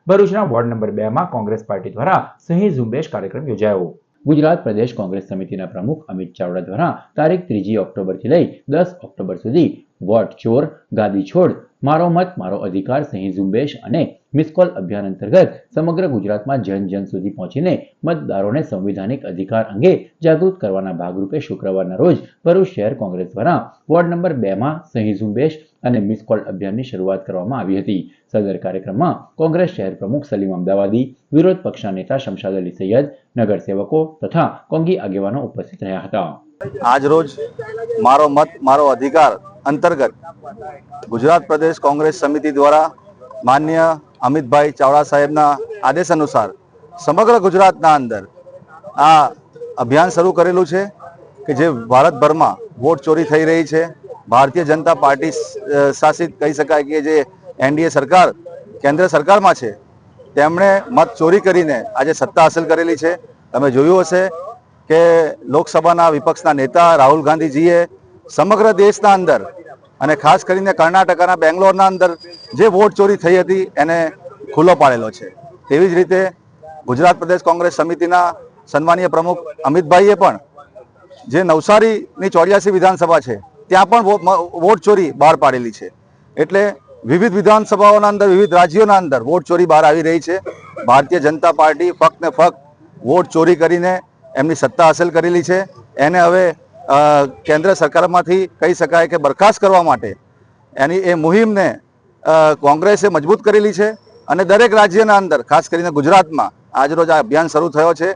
ભરૂચના ward number 2 માં Congress party દ્વારા સહી ઝુંબેશ કાર્યક્રમ યોજાયો। ગુજરાત પ્રદેશ કોંગ્રેસ સમિતિના પ્રમુખ અમિત ચાવડા દ્વારા તારીખ 3 ઓક્ટોબરથી લઈ 10 ઓક્ટોબર સુધી વોટ ચોર ગાદી છોડ મારો મત મારો અધિકાર સહી ઝુંબેશ અને મિસ કોલ અભિયાન અંતર્ગત સમગ્ર ગુજરાતમાં જન જન સુધી પહોંચીને મતદારોને સંવિધાનિક અધિકાર અંગે જાગૃત કરવાના ભાગરૂપે શુક્રવારના રોજ ભરૂચ શહેર કોંગ્રેસ દ્વારા વોર્ડ નંબર 2 માં સહી ઝુંબેશ અને મિસ કોલ અભિયાનની શરૂઆત કરવામાં આવી હતી। સદર કાર્યક્રમમાં કોંગ્રેસ શહેર પ્રમુખ સલીમ અમદાવાદી, વિરોધ પક્ષના નેતા શમશાદ અલી સૈયદ, નગરસેવકો તથા કોંગી આગેવાનો ઉપસ્થિત રહ્યા હતા। આજ રોજ મારો મત મારો અધિકાર અંતર્ગત ગુજરાત પ્રદેશ કોંગ્રેસ સમિતિ દ્વારા માન્ય અમિતભાઈ ચાવડા સાહેબના આદેશ અનુસાર સમગ્ર ગુજરાતના અંદર આ અભિયાન શરૂ કરેલું છે કે જે ભારતભરમાં વોટ ચોરી થઈ રહી છે। ભારતીય જનતા પાર્ટી શાસિત કહી શકાય કે જે એનડીએ સરકાર કેન્દ્ર સરકારમાં છે તેમણે મત ચોરી કરીને આજે સત્તા હાંસલ કરેલી છે। તમે જોયું હશે કે લોકસભાના વિપક્ષના નેતા રાહુલ ગાંધીજીએ સમગ્ર દેશના અંદર અને ખાસ કરીને કર્ણાટકના બેંગ્લોરના અંદર જે વોટ ચોરી થઈ હતી એને ખુલ્લો પાડેલો છે। તેવી જ રીતે ગુજરાત પ્રદેશ કોંગ્રેસ સમિતિના સન્માનીય પ્રમુખ અમિતભાઈએ પણ જે નવસારીની 84 વિધાનસભા છે ત્યાં પણ વોટ ચોરી બહાર પાડેલી છે। એટલે વિવિધ વિધાનસભાઓના અંદર વિવિધ રાજ્યોના અંદર વોટ ચોરી બહાર આવી રહી છે। ભારતીય જનતા પાર્ટી ફક્ત ને ફક્ત વોટ ચોરી કરીને એમની સત્તા હાંસલ કરેલી છે। એને હવે કેન્દ્ર સરકારમાંથી કહી શકાય કે બરખાસ્ત કરવા માટે એની એ મુહિમને કોંગ્રેસે મજબૂત કરેલી છે અને દરેક રાજ્યના અંદર ખાસ કરીને ગુજરાતમાં આજરોજ આ અભિયાન શરૂ થયો છે।